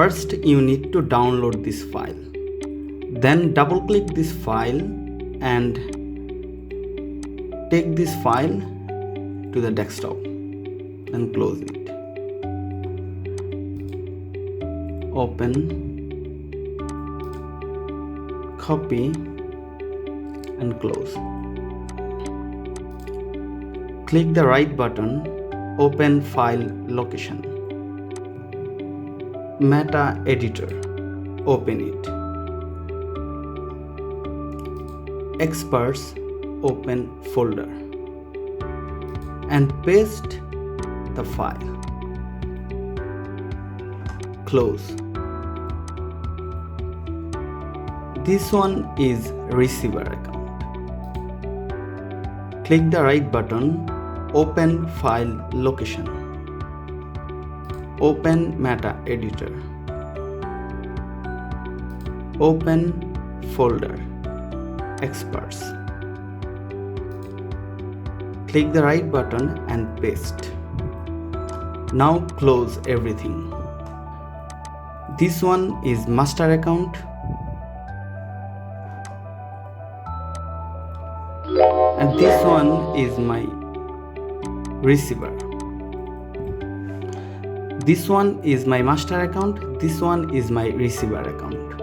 first you need to download this file. Then double click this file and take this file to the desktop and close it. Open, copy and close. Click the right button, open file location. Meta editor, open it. Experts, open folder and paste the file. Close. This one is receiver account. Click the right button, open file location. Open meta editor. Open folder. Experts. Click the right button and paste. Now close everything. This one is master account. And this one is my receiver. This one is my master account. This one is my receiver account.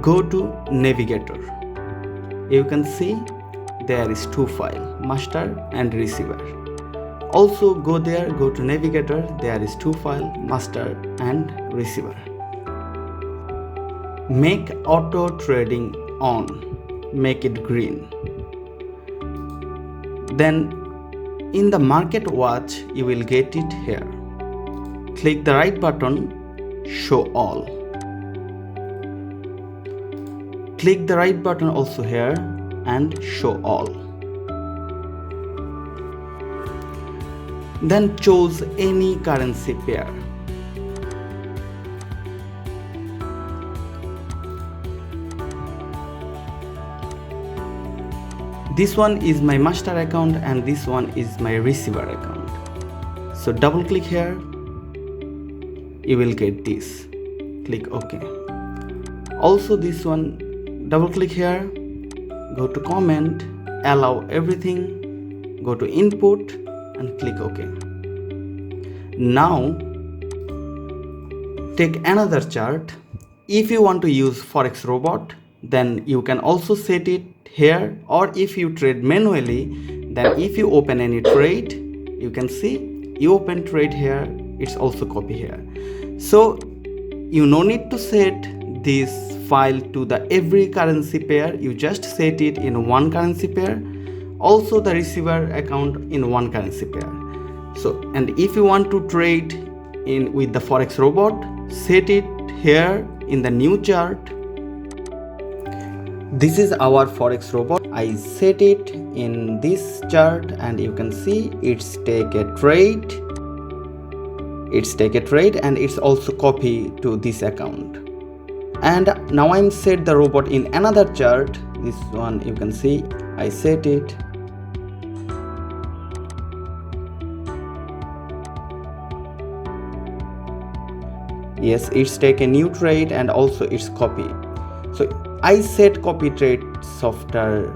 Go to navigator. You can see there is two files, master and receiver. Also go there, go to navigator, there is two files, master and receiver. Make auto trading on, make it green. Then in the market watch you will get it here. Click the right button, show all. Click the right button also here and show all. Then choose any currency pair. This one is my master account and this one is my receiver account. So double click here, you will get this. Click OK. Also this one, double click here, go to comment, allow everything, go to input and click OK. Now take another chart. If you want to use Forex robot, then you can also set it here, or if you trade manually, then if you open any trade, you can see you open trade here, it's also copy here. So you no need to set this file to the every currency pair, you just set it in one currency pair, also the receiver account in one currency pair. So and if you want to trade in with the Forex robot, set it here in the new chart. This is our Forex robot. I set it in this chart and you can see it's take a trade. It's take a trade and it's also copy to this account. And now I'm set the robot in another chart. This one you can see I set it. Yes, it's take a new trade and also it's copy. So I set copy trade software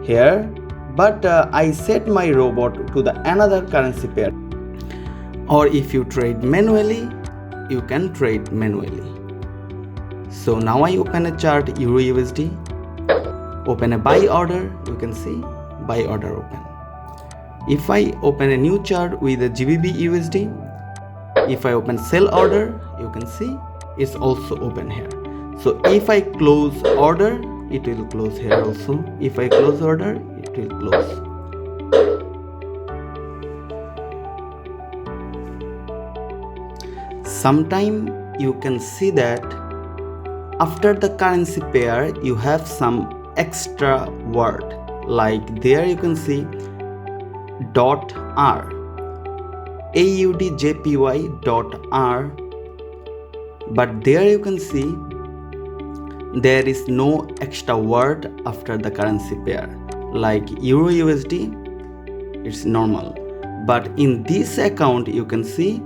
here, but I set my robot to the another currency pair. Or if you trade manually, you can trade manually. So now I open a chart Euro USD, open a buy order, you can see buy order open. If I open a new chart with a GBP USD, if I open sell order, you can see it's also open here. So if I close order, it will close here also. If I close order, it will close. Sometime you can see that after the currency pair you have some extra word, like there you can see .r, AUDJPY.R, but there you can see there is no extra word after the currency pair. Like Euro USD, it's normal, but in this account you can see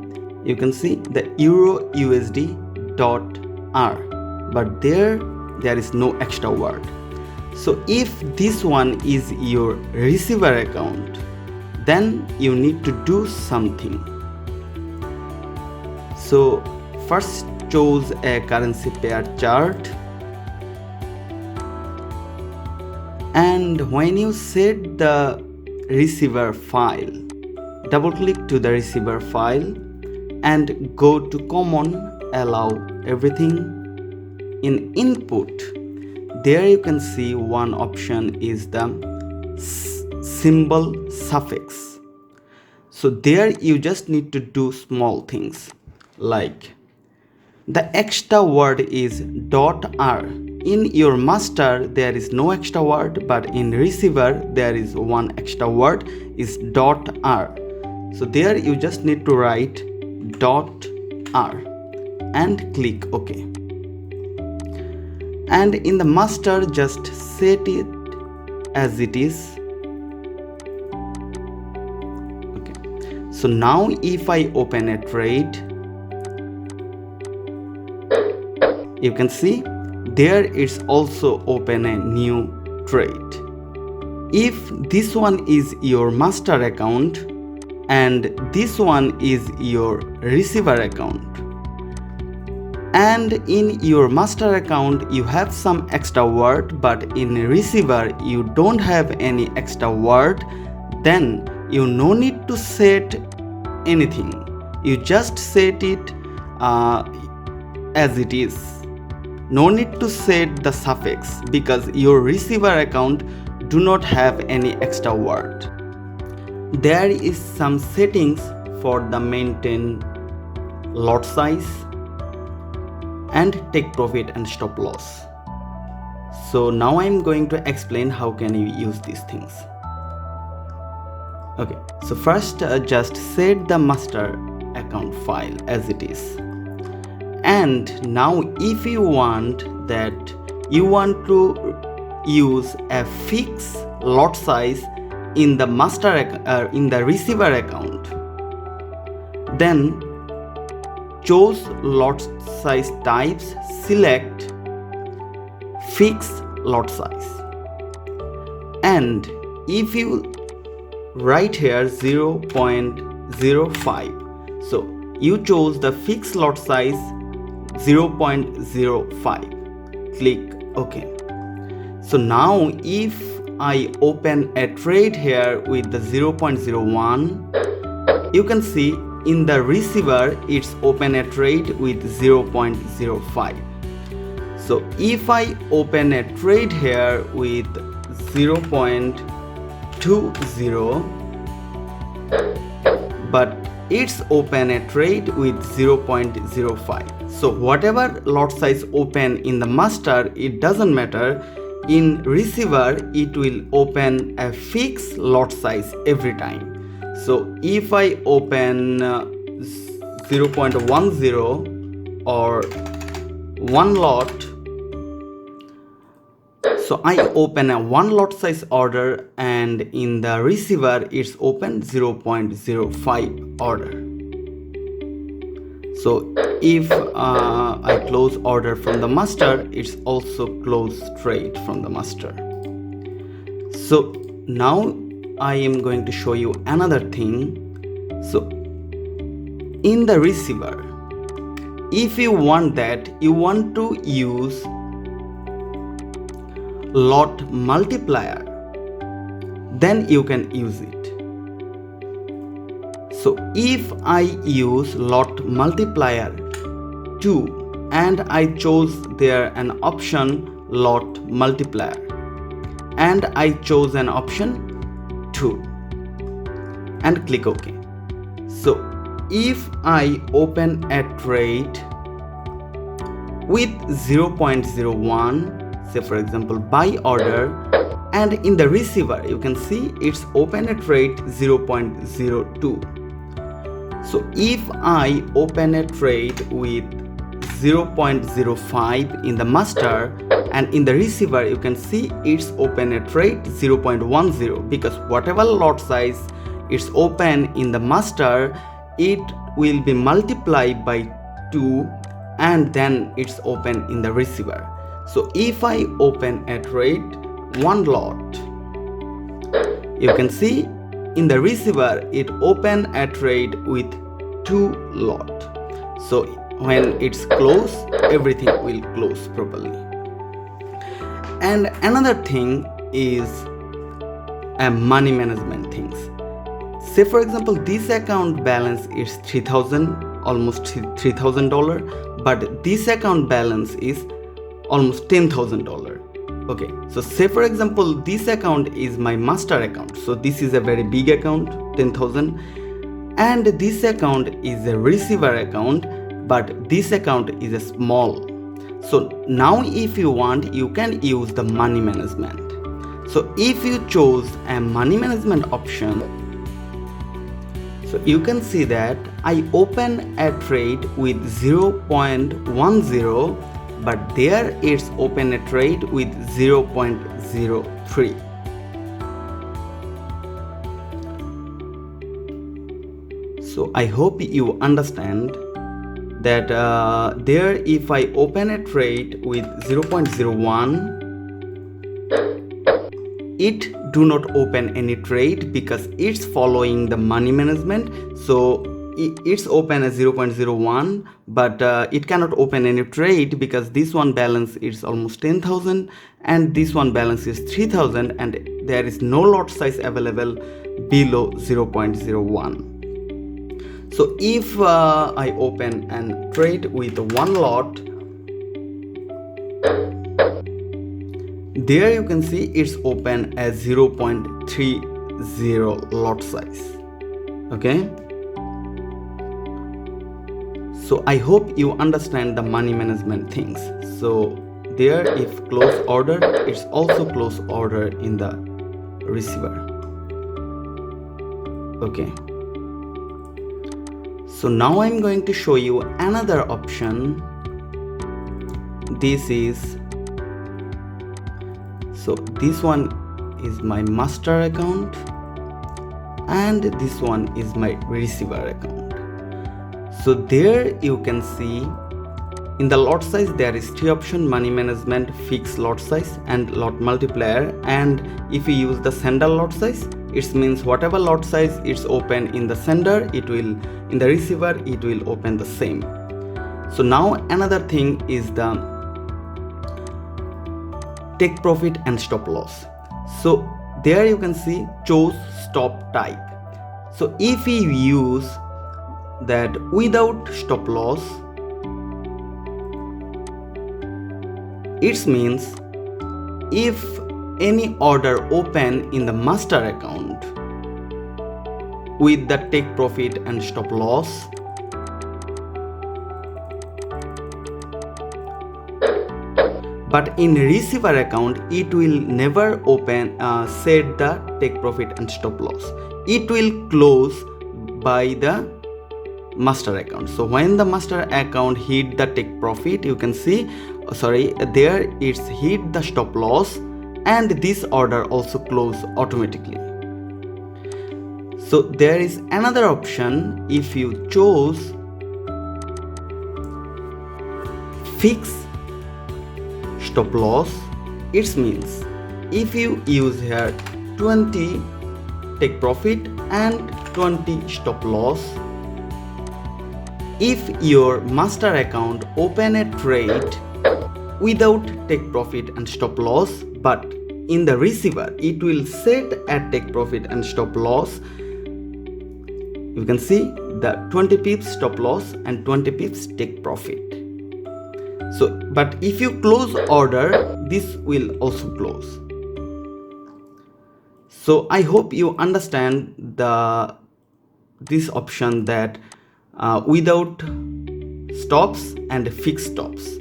you can see the euro USD .r, but there is no extra word. So if this one is your receiver account, then you need to do something. So first choose a currency pair chart, and when you set the receiver file, double click to the receiver file and go to common, allow everything. In input, there you can see one option is the symbol suffix. So there you just need to do small things, like the extra word is .r. In your master there is no extra word, but in receiver there is one extra word is .r. So there you just need to write .r and click OK. And in the master just set it as it is. Okay. So now if I open a trade, you can see there it's also open a new trade. If this one is your master account and this one is your receiver account, and in your master account you have some extra word, but in receiver you don't have any extra word, then you no need to set anything. You just set it as it is. No need to set the suffix because your receiver account do not have any extra word. There is some settings for the maintain lot size and take profit and stop loss. So now I'm going to explain how can you use these things. Okay, so first just set the master account file as it is. And now if you want to use a fixed lot size in the in the receiver account, then choose lot size types, select fixed lot size, and if you write here 0.05, so you chose the fixed lot size 0.05, click OK. So now if I open a trade here with the 0.01, you can see in the receiver it's open a trade with 0.05. So if I open a trade here with 0.20, but it's open a trade with 0.05. So whatever lot size open in the master, it doesn't matter. In receiver it will open a fixed lot size every time. So if I open 0.10 or one lot, so I open a one lot size order, and in the receiver it's open 0.05 order. So if I close order from the master, it's also close trade from the master. So now I am going to show you another thing. So in the receiver, if you want to use lot multiplier, then you can use it. So if I use lot multiplier 2 and I chose there an option lot multiplier, and I chose an option 2 and click OK. So if I open a trade with 0.01, say for example buy order, and in the receiver you can see it's open a trade 0.02. So if I open a trade with 0.05 in the master, and in the receiver you can see it's open a trade 0.10, because whatever lot size it's open in the master, it will be multiplied by 2 and then it's open in the receiver. So if I open a trade 1 lot, you can see in the receiver it open a trade with 2 lot. So when it's closed, everything will close properly. And another thing is money management things. Say for example, this account balance is 3,000, almost $3,000, but this account balance is almost $10,000. Okay, so say for example, this account is my master account. So this is a very big account, 10,000, and this account is a receiver account, but this account is a small. So now if you want, you can use the money management. So if you chose a money management option, so you can see that I open a trade with 0.10, but there it's open a trade with 0.03. So I hope you understand that there if I open a trade with 0.01, it do not open any trade because it's following the money management. So it's open as 0.01, but it cannot open any trade because this one balance is almost 10,000 and this one balance is 3,000 and there is no lot size available below 0.01. So if I open and trade with 1 lot, there you can see it's open as 0.30 lot size. Okay, so I hope you understand the money management things. So there if close order, it's also close order in the receiver. Okay, so now I'm going to show you another option. This is, so this one is my master account and this one is my receiver account. So there you can see in the lot size there is 3 options: money management, fixed lot size and lot multiplier. And if you use the sender lot size, it means whatever lot size it's open in the sender, it will in the receiver it will open the same. So now another thing is the take profit and stop loss. So there you can see choose stop type. So if we use that without stop loss, it means if any order open in the master account with the take profit and stop loss, but in receiver account it will never open set the take profit and stop loss. It will close by the master account. So when the master account hit the take profit, you can see there it's hit the stop loss and this order also close automatically. So there is another option. If you chose fix stop loss, it means if you use here 20 take profit and 20 stop loss, if your master account open a trade without take profit and stop loss, but in the receiver it will set at take profit and stop loss, you can see the 20 pips stop loss and 20 pips take profit. So but if you close order, this will also close. So I hope you understand this option that without stops and fixed stops.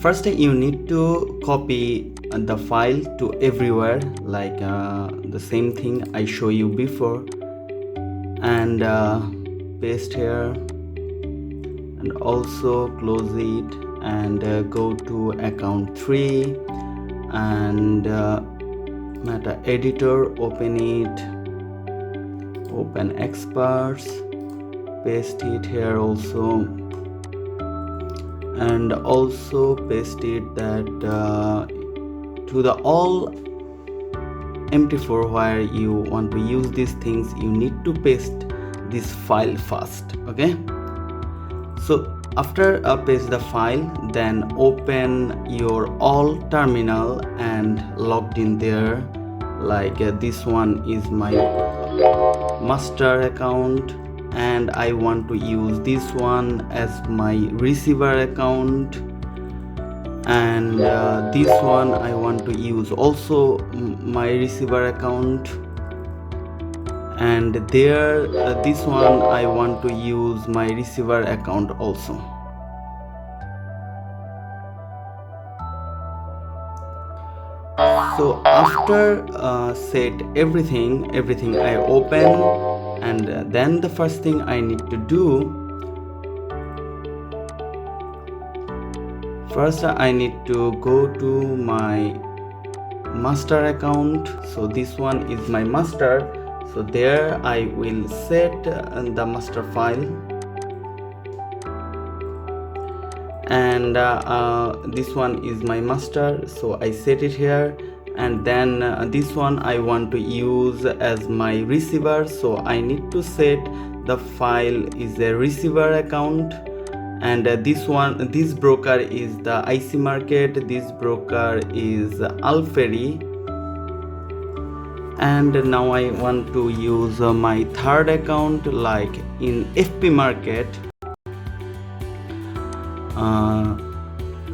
First you need to copy the file to everywhere, like the same thing I show you before, and paste here and also close it and go to account 3 and meta editor, open it, open experts, paste it here also, and also paste it that to the all Mt4 where you want to use these things. You need to paste this file first. Okay, so after paste the file, then open your all terminal and logged in there. Like this one is my master account, and I want to use this one as my receiver account, and this one I want to use also my receiver account, and there this one I want to use my receiver account also. So after set everything I open, and then the first thing I need to do, first I need to go to my master account. So this one is my master, so there I will set the master file, and this one is my master, so I set it here. And then this one I want to use as my receiver, so I need to set the file is a receiver account. And this broker is the IC market, this broker is Alferi. And now I want to use my third account, like in FP market.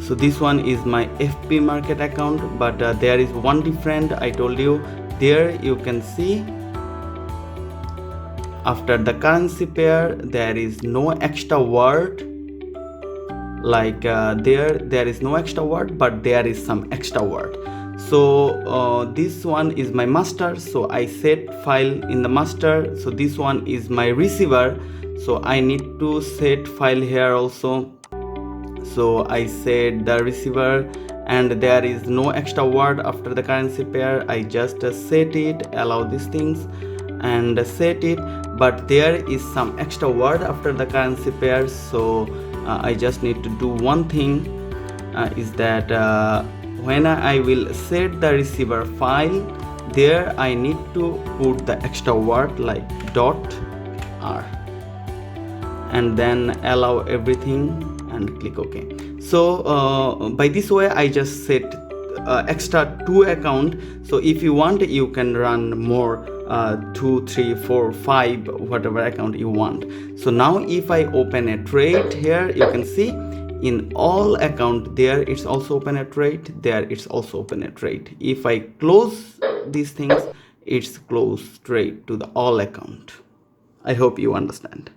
So this one is my FP market account, but there is one different. I told you, there you can see after the currency pair there is no extra word. Like there is no extra word, but there is some extra word. So this one is my master, so I set file in the master. So this one is my receiver, so I need to set file here also. So I set the receiver, and there is no extra word after the currency pair. I just set it, allow these things and set it, but there is some extra word after the currency pair. So I just need to do one thing, is that when I will set the receiver file, there I need to put the extra word like .r, and then allow everything and click OK. So by this way I just set extra 2 account. So if you want, you can run more 2, 3, 4, 5, whatever account you want. So now if I open a trade here, you can see in all account, there it's also open a trade, there it's also open a trade. If I close these things, it's closed trade to the all account. I hope you understand.